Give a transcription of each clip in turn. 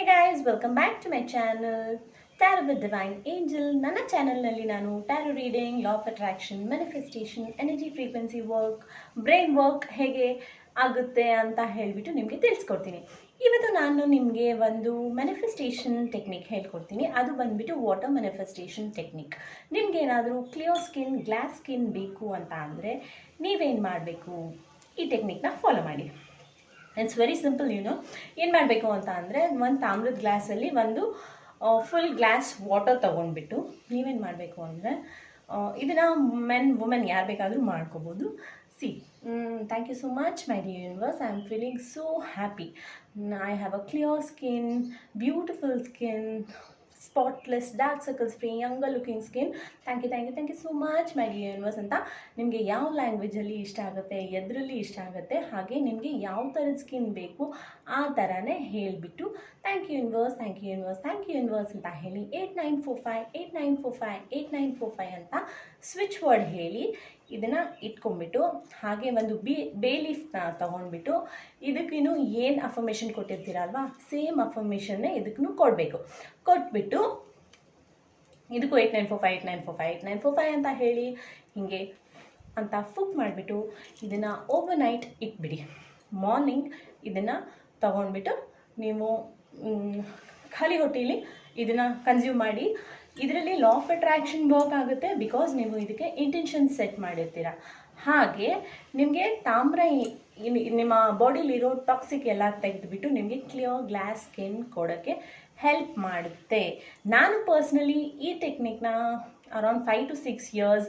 guys, welcome back to my channel Tarot with Divine Angel. ನನ್ನ ಚಾನೆಲ್ನಲ್ಲಿ ನಾನು tarot reading, law of attraction, manifestation, energy frequency work, brain work ಹೇಗೆ ಆಗುತ್ತೆ ಅಂತ ಹೇಳಿಬಿಟ್ಟು ನಿಮಗೆ ತಿಳಿಸ್ಕೊಡ್ತೀನಿ. ಇವತ್ತು ನಾನು ನಿಮಗೆ ಒಂದು ಮ್ಯಾನಿಫೆಸ್ಟೇಷನ್ ಟೆಕ್ನಿಕ್ ಹೇಳ್ಕೊಡ್ತೀನಿ. ಅದು ಬಂದುಬಿಟ್ಟು ವಾಟರ್ ಮ್ಯಾನಿಫೆಸ್ಟೇಷನ್ ಟೆಕ್ನಿಕ್. ನಿಮಗೇನಾದರೂ ಕ್ಲಿಯರ್ ಸ್ಕಿನ್, ಗ್ಲಾಸ್ ಸ್ಕಿನ್ ಬೇಕು ಅಂತ ಅಂದರೆ ನೀವೇನು ಮಾಡಬೇಕು, ಈ ಟೆಕ್ನಿಕ್ನ ಫಾಲೋ ಮಾಡಿ. It's very simple. ಏನು ಮಾಡಬೇಕು ಅಂತ ಅಂದರೆ, ಒಂದು ತಾಮ್ರದ ಗ್ಲಾಸಲ್ಲಿ ಒಂದು ಫುಲ್ ಗ್ಲಾಸ್ ವಾಟರ್ ತೊಗೊಂಡ್ಬಿಟ್ಟು ನೀವೇನು ಮಾಡಬೇಕು ಅಂದರೆ, ಇದನ್ನು ಮೆನ್ ವುಮೆನ್ ಯಾರು ಬೇಕಾದರೂ ಮಾಡ್ಕೋಬೋದು. See, thank you so much my dear universe. I am feeling so happy. I have a clear skin, beautiful skin, spotless, dark circles free, younger looking skin. Thank you so much my dear universe ಅಂತ ನಿಮಗೆ ಯಾವ ಲ್ಯಾಂಗ್ವೇಜಲ್ಲಿ ಇಷ್ಟ ಆಗುತ್ತೆ, ಎದರಲ್ಲಿ ಇಷ್ಟ ಆಗುತ್ತೆ, ಹಾಗೆ ನಿಮಗೆ ಯಾವ ಥರದ ಸ್ಕಿನ್ ಬೇಕು ಆ ಥರನೇ ಹೇಳಿಬಿಟ್ಟು ಥ್ಯಾಂಕ್ ಯು ಯೂನಿವರ್ಸ್ ಅಂತ ಹೇಳಿ 8945 ಅಂತ ಸ್ವಿಚ್ ವರ್ಡ್ ಹೇಳಿ ಇದನ್ನು ಇಟ್ಕೊಂಡ್ಬಿಟ್ಟು, ಹಾಗೆ ಒಂದು ಬೇ ಲೀಫ್ನ ತೊಗೊಂಡ್ಬಿಟ್ಟು ಇದಕ್ಕೂ ಏನು ಅಫರ್ಮೇಷನ್ ಕೊಟ್ಟಿರ್ತೀರಲ್ವಾ, ಸೇಮ್ ಅಫರ್ಮೇಷನ್ನೇ ಇದಕ್ಕೂ ಕೊಟ್ಬಿಟ್ಟು ಇದಕ್ಕೂ 8945 ಅಂತ ಹೇಳಿ ಹೀಗೆ ಅಂತ ಫುಕ್ ಮಾಡಿಬಿಟ್ಟು ಇದನ್ನು ಓವರ್ ನೈಟ್ ಇಟ್ಬಿಡಿ. ಮಾರ್ನಿಂಗ್ ಇದನ್ನು ತೊಗೊಂಡ್ಬಿಟ್ಟು ನೀವು ಖಾಲಿ ಹೊಟ್ಟೆಯಲ್ಲಿ ಇದನ್ನು ಕನ್ಸ್ಯೂಮ್ ಮಾಡಿ. ಇದರಲ್ಲಿ ಲಾ ಆಫ್ ಅಟ್ರಾಕ್ಷನ್ ವರ್ಕ್ ಆಗುತ್ತೆ, ಬಿಕಾಸ್ ನೀವು ಇದಕ್ಕೆ ಇಂಟೆನ್ಷನ್ ಸೆಟ್ ಮಾಡಿರ್ತೀರ. ಹಾಗೆ ನಿಮಗೆ ತಾಮ್ರ ನಿಮ್ಮ ಬಾಡಿಲಿರೋ ಟಾಕ್ಸಿಕ್ ಎಲ್ಲ ತೆಗೆದುಬಿಟ್ಟು ನಿಮಗೆ ಕ್ಲಿಯರ್ ಗ್ಲಾಸ್ ಸ್ಕಿನ್ ಕೊಡೋಕ್ಕೆ ಹೆಲ್ಪ್ ಮಾಡುತ್ತೆ. ನಾನು ಪರ್ಸ್ನಲಿ ಈ ಟೆಕ್ನಿಕ್ನ ಅರೌಂಡ್ 5 to 6 years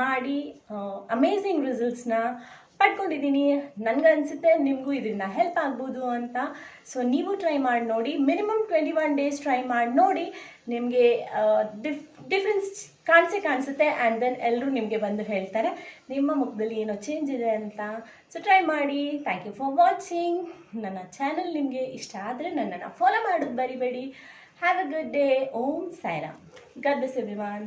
ಮಾಡಿ ಅಮೇಝಿಂಗ್ ರಿಸಲ್ಟ್ಸ್ನ ಪಡ್ಕೊಂಡಿದ್ದೀನಿ. ನನಗನ್ಸುತ್ತೆ ನಿಮಗೂ ಇದರಿಂದ ಹೆಲ್ಪ್ ಆಗ್ಬೋದು ಅಂತ. ಸೊ ನೀವು ಟ್ರೈ ಮಾಡಿ ನೋಡಿ, ಮಿನಿಮಮ್ 21 days ಟ್ರೈ ಮಾಡಿ ನೋಡಿ. ನಿಮಗೆ ಡಿಫ್ರೆನ್ಸ್ ಕಾಣಿಸುತ್ತೆ. ಆ್ಯಂಡ್ ದೆನ್ ಎಲ್ಲರೂ ನಿಮಗೆ ಬಂದು ಹೇಳ್ತಾರೆ ನಿಮ್ಮ ಮುಖದಲ್ಲಿ ಏನೋ ಚೇಂಜ್ ಇದೆ ಅಂತ. ಸೊ ಟ್ರೈ ಮಾಡಿ. Thank you for watching. ನನ್ನ ಚಾನಲ್ ನಿಮಗೆ ಇಷ್ಟ ಆದರೆ ನನ್ನನ್ನು ಫಾಲೋ ಮಾಡೋದು ಬರಿಬೇಡಿ. Have a good day. Om Sairam. God bless everyone.